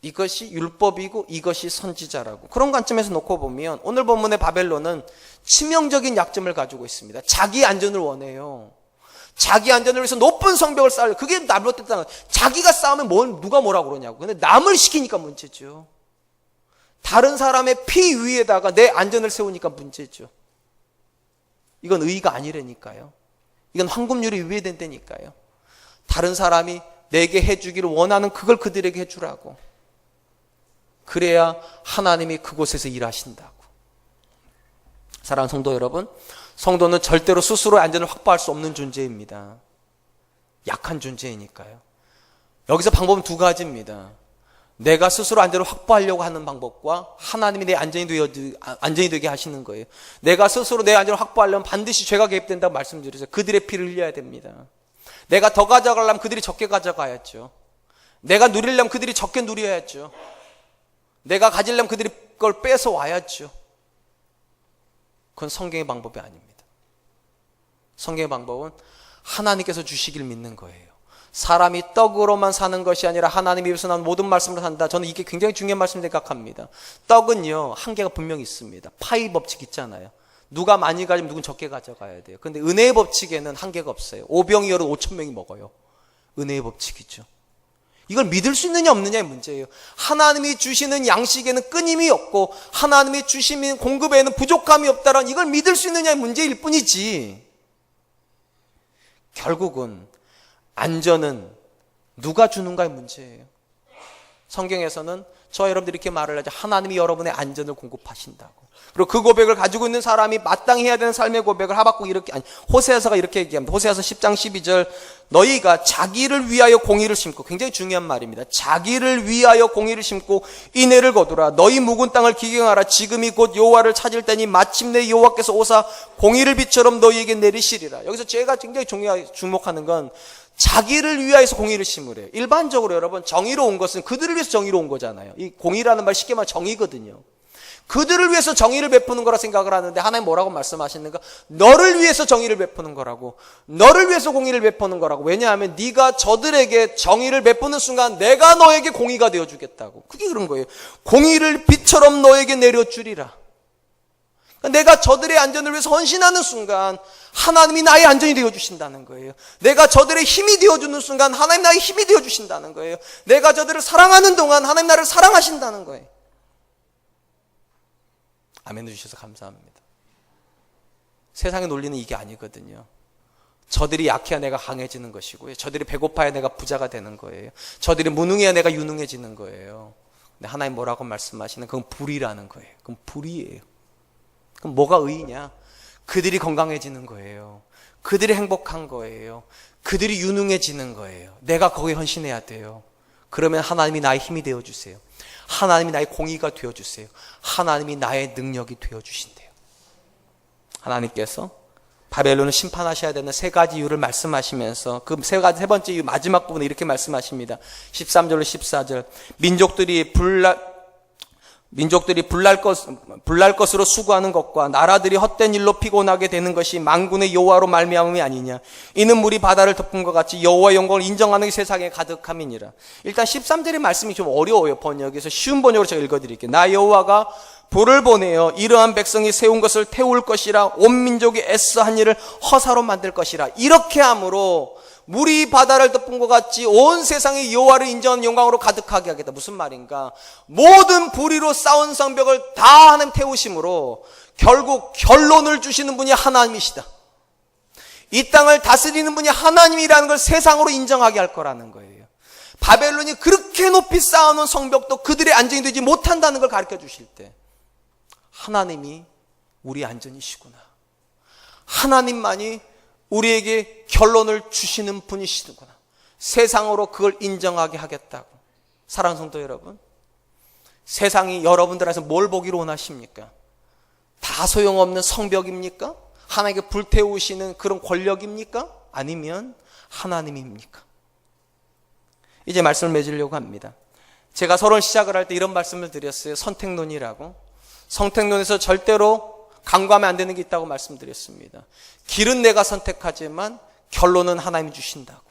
이것이 율법이고 이것이 선지자라고. 그런 관점에서 놓고 보면 오늘 본문의 바벨론은 치명적인 약점을 가지고 있습니다. 자기 안전을 원해요. 자기 안전을 위해서 높은 성벽을 쌓으려. 그게 나무였다는 거예요. 자기가 쌓으면 누가 뭐라고 그러냐고. 근데 남을 시키니까 문제죠. 다른 사람의 피 위에다가 내 안전을 세우니까 문제죠. 이건 의의가 아니라니까요. 이건 황금률이 위배된다니까요. 다른 사람이 내게 해주기를 원하는 그걸 그들에게 해주라고. 그래야 하나님이 그곳에서 일하신다고. 사랑하는 성도 여러분, 성도는 절대로 스스로 안전을 확보할 수 없는 존재입니다. 약한 존재이니까요. 여기서 방법은 두 가지입니다. 내가 스스로 안전을 확보하려고 하는 방법과 하나님이 내 안전이 되게 하시는 거예요. 내가 스스로 내 안전을 확보하려면 반드시 죄가 개입된다고 말씀드렸어요. 그들의 피를 흘려야 됩니다. 내가 더 가져가려면 그들이 적게 가져가야죠. 내가 누리려면 그들이 적게 누려야죠. 내가 가지려면 그들이 걸 뺏어 와야죠. 그건 성경의 방법이 아닙니다. 성경의 방법은 하나님께서 주시길 믿는 거예요. 사람이 떡으로만 사는 것이 아니라 하나님 입에서 나온 모든 말씀으로 산다. 저는 이게 굉장히 중요한 말씀 생각합니다. 떡은요, 한계가 분명히 있습니다. 파이 법칙 있잖아요. 누가 많이 가지면 누군 적게 가져가야 돼요. 그런데 은혜의 법칙에는 한계가 없어요. 5병이 열은 5,000명이 먹어요. 은혜의 법칙이죠. 이걸 믿을 수 있느냐 없느냐의 문제예요. 하나님이 주시는 양식에는 끊임이 없고 하나님이 주시는 공급에는 부족함이 없다는, 이걸 믿을 수 있느냐의 문제일 뿐이지, 결국은 안전은 누가 주는가의 문제예요. 성경에서는 저와 여러분들이 이렇게 말을 하죠. 하나님이 여러분의 안전을 공급하신다고. 그리고 그 고백을 가지고 있는 사람이 마땅히 해야 되는 삶의 고백을 호세아서가 이렇게 얘기합니다. 호세아서 10장 12절, 너희가 자기를 위하여 공의를 심고, 굉장히 중요한 말입니다. 자기를 위하여 공의를 심고 인애를 거두라. 너희 묵은 땅을 기경하라. 지금이 곧 여호와를 찾을 때니 마침내 여호와께서 오사 공의를 빛처럼 너희에게 내리시리라. 여기서 제가 굉장히 주목하는 건 자기를 위하여서 공의를 심으래요. 일반적으로 여러분, 정의로운 것은 그들을 위해서 정의로운 거잖아요. 이 공의라는 말 쉽게 말하면 정의거든요. 그들을 위해서 정의를 베푸는 거라 생각을 하는데 하나님 뭐라고 말씀하시는가? 너를 위해서 정의를 베푸는 거라고. 너를 위해서 공의를 베푸는 거라고. 왜냐하면 네가 저들에게 정의를 베푸는 순간 내가 너에게 공의가 되어주겠다고. 그게 그런 거예요. 공의를 빛처럼 너에게 내려주리라. 내가 저들의 안전을 위해서 헌신하는 순간 하나님이 나의 안전이 되어주신다는 거예요. 내가 저들의 힘이 되어주는 순간 하나님 나의 힘이 되어주신다는 거예요. 내가 저들을 사랑하는 동안 하나님 나를 사랑하신다는 거예요. 아멘 해주셔서 감사합니다. 세상의 논리는 이게 아니거든요. 저들이 약해야 내가 강해지는 것이고요. 저들이 배고파야 내가 부자가 되는 거예요. 저들이 무능해야 내가 유능해지는 거예요. 근데 하나님 뭐라고 말씀하시는, 그건 불이라는 거예요. 그건 불이에요. 그럼 뭐가 의이냐? 그들이 건강해지는 거예요. 그들이 행복한 거예요. 그들이 유능해지는 거예요. 내가 거기에 헌신해야 돼요. 그러면 하나님이 나의 힘이 되어주세요. 하나님이 나의 공의가 되어주세요. 하나님이 나의 능력이 되어주신대요. 하나님께서 바벨론을 심판하셔야 되는 세 가지 이유를 말씀하시면서 그 세 번째 이유 마지막 부분에 이렇게 말씀하십니다. 13절로 14절, 민족들이 불날 것으로 수고하는 것과 나라들이 헛된 일로 피곤하게 되는 것이 만군의 여호와로 말미암음이 아니냐. 이는 물이 바다를 덮은 것 같이 여호와의 영광을 인정하는 게 세상에 가득함이니라. 일단 13절의 말씀이 좀 어려워요. 번역에서 쉬운 번역으로 제가 읽어드릴게요. 나 여호와가 불을 보내어 이러한 백성이 세운 것을 태울 것이라. 온 민족이 애써 한 일을 허사로 만들 것이라. 이렇게 함으로 물이 바다를 덮은 것 같이 온 세상이 여호와를 인정하는 영광으로 가득하게 하겠다. 무슨 말인가? 모든 불의로 쌓은 성벽을 다 하나님 태우심으로 결국 결론을 주시는 분이 하나님이시다. 이 땅을 다스리는 분이 하나님이라는 걸 세상으로 인정하게 할 거라는 거예요. 바벨론이 그렇게 높이 쌓아놓은 성벽도 그들의 안전이 되지 못한다는 걸 가르쳐 주실 때 하나님이 우리 안전이시구나. 하나님만이 우리에게 결론을 주시는 분이시구나. 세상으로 그걸 인정하게 하겠다고. 사랑하는 성도 여러분, 세상이 여러분들한테 뭘 보기를 원하십니까? 다 소용없는 성벽입니까? 하나님께 불태우시는 그런 권력입니까? 아니면 하나님입니까? 이제 말씀을 맺으려고 합니다. 제가 서론 시작을 할 때 이런 말씀을 드렸어요. 선택론이라고. 선택론에서 절대로 간과하면 안 되는 게 있다고 말씀드렸습니다. 길은 내가 선택하지만 결론은 하나님이 주신다고.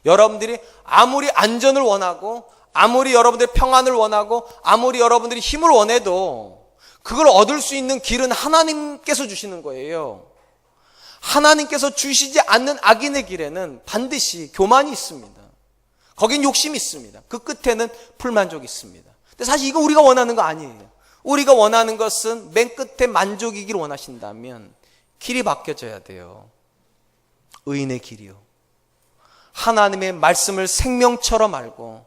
여러분들이 아무리 안전을 원하고 아무리 여러분들이 평안을 원하고 아무리 여러분들이 힘을 원해도 그걸 얻을 수 있는 길은 하나님께서 주시는 거예요. 하나님께서 주시지 않는 악인의 길에는 반드시 교만이 있습니다. 거긴 욕심이 있습니다. 그 끝에는 불만족이 있습니다. 근데 사실 이거 우리가 원하는 거 아니에요. 우리가 원하는 것은 맨 끝에 만족이기를 원하신다면 길이 바뀌어져야 돼요. 의인의 길이요. 하나님의 말씀을 생명처럼 알고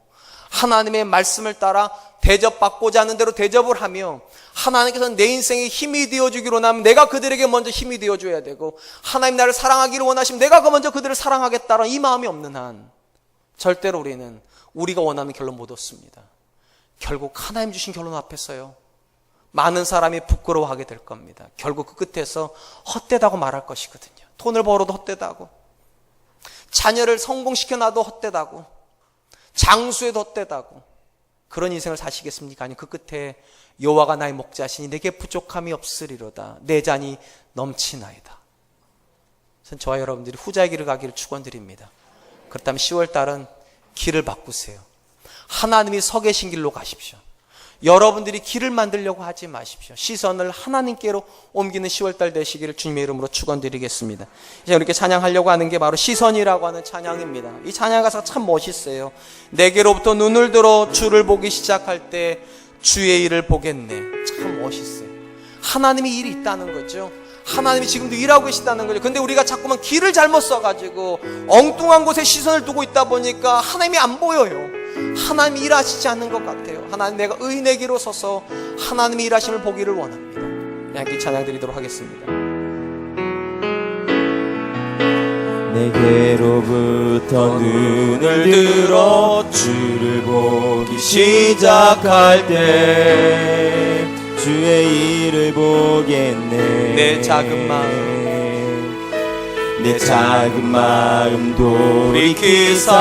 하나님의 말씀을 따라 대접받고자 하는 대로 대접을 하며 하나님께서 내 인생에 힘이 되어주기로 하면 내가 그들에게 먼저 힘이 되어줘야 되고 하나님 나를 사랑하기를 원하시면 내가 먼저 그들을 사랑하겠다는 이 마음이 없는 한 절대로 우리는 우리가 원하는 결론 못 얻습니다. 결국 하나님 주신 결론 앞에서요 많은 사람이 부끄러워하게 될 겁니다. 결국 그 끝에서 헛되다고 말할 것이거든요. 돈을 벌어도 헛되다고, 자녀를 성공시켜놔도 헛되다고, 장수해도 헛되다고, 그런 인생을 사시겠습니까? 아니 그 끝에 여호와가 나의 목자시니 내게 부족함이 없으리로다. 내 잔이 넘치나이다. 저와 여러분들이 후자의 길을 가기를 축원드립니다. 그렇다면 10월 달은 길을 바꾸세요. 하나님이 서 계신 길로 가십시오. 여러분들이 길을 만들려고 하지 마십시오. 시선을 하나님께로 옮기는 10월달 되시기를 주님의 이름으로 축원드리겠습니다. 이제 이렇게 찬양하려고 하는 게 바로 시선이라고 하는 찬양입니다. 이 찬양 가사가 참 멋있어요. 내게로부터 눈을 들어 주를 보기 시작할 때 주의 일을 보겠네. 참 멋있어요. 하나님이 일이 있다는 거죠. 하나님이 지금도 일하고 계시다는 거죠. 근데 우리가 자꾸만 길을 잘못 써가지고 엉뚱한 곳에 시선을 두고 있다 보니까 하나님이 안 보여요. 하나님이 일하시지 않는 것 같아요. 하나님, 내가 의인의 길로 서서 하나님이 일하심을 보기를 원합니다. 함께 찬양 드리도록 하겠습니다. 내게로부터 눈을 들어 주를 보기 시작할 때 주의 일을 보겠네. 내 작은 마음 내 작은 마음 돌이키사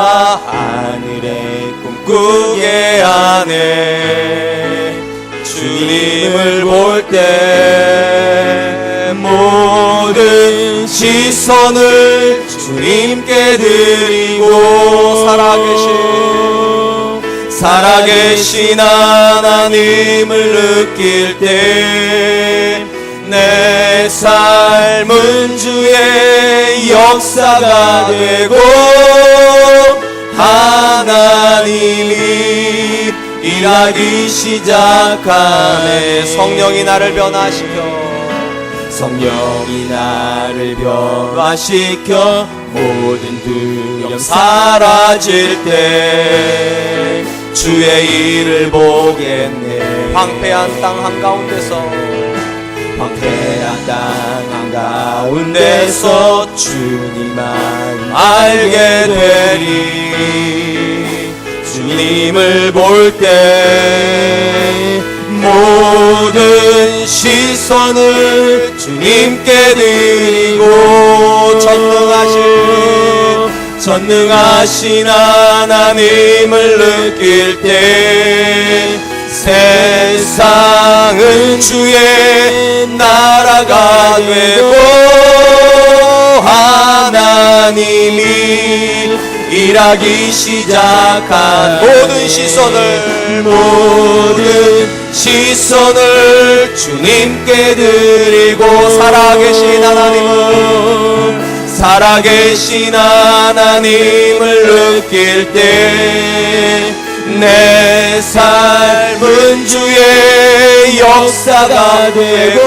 하늘에 꿈꾸게 하네. 주님을 볼 때 모든 시선을 주님께 드리고 살아계신 하나님을 느낄 때 내 삶은 주의 역사가 되고 하나님이 일하기 시작하네. 성령이 나를 변화시켜 모든 두려움 사라질 때 주의 일을 보겠네. 황폐한 땅 한가운데서 황폐한 땅 한가운데서 주님만 알게 되리. 주님을 볼 때 모든 시선을 주님께 드리고 전능하신 하나님을 느낄 때 세상은 주의 나라가 되고 하나님이 일하기 시작한 모든 시선을 주님께 드리고 살아계신 살아계신 하나님을 느낄 때 내 삶은 주의 역사가 되고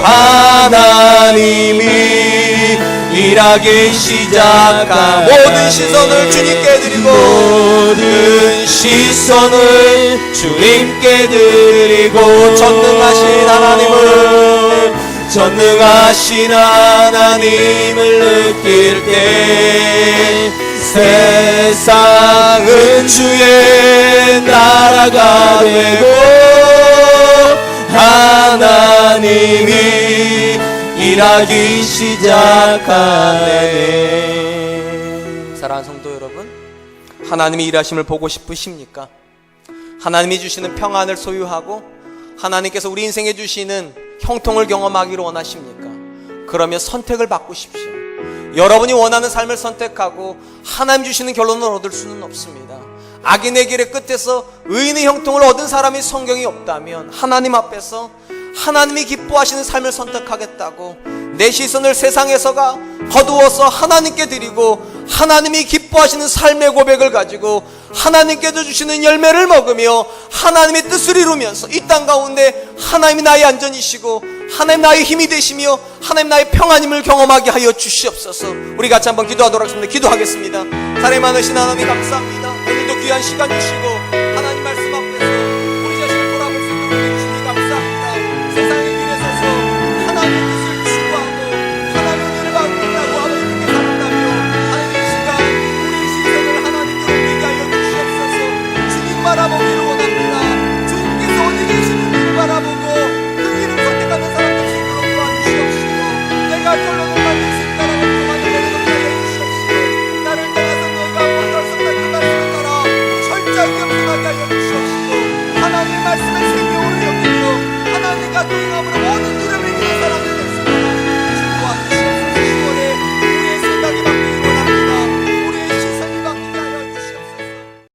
하나님이 일하기 시작한 모든 시선을 주님께 드리고 모든 시선을 주님께 드리고 전능하신 하나님을 느낄 때 세상은 주의 나라가 되고 하나님이 일하기 시작하네. 사랑하는 성도 여러분, 하나님의 일하심을 보고 싶으십니까? 하나님이 주시는 평안을 소유하고 하나님께서 우리 인생에 주시는 형통을 경험하기를 원하십니까? 그러면 선택을 바꾸십시오. 여러분이 원하는 삶을 선택하고 하나님 주시는 결론을 얻을 수는 없습니다. 악인의 길의 끝에서 의인의 형통을 얻은 사람이 성경이 없다면 하나님 앞에서 하나님이 기뻐하시는 삶을 선택하겠다고 내 시선을 세상에서가 거두어서 하나님께 드리고 하나님이 기뻐하시는 삶의 고백을 가지고 하나님께서 주시는 열매를 먹으며 하나님의 뜻을 이루면서 이 땅 가운데 하나님이 나의 안전이시고 하나님 나의 힘이 되시며 하나님 나의 평안임을 경험하게 하여 주시옵소서. 우리 같이 한번 기도하도록 하겠습니다. 기도하겠습니다. 사랑이 많으신 하나님 감사합니다. 오늘도 귀한 시간 주시고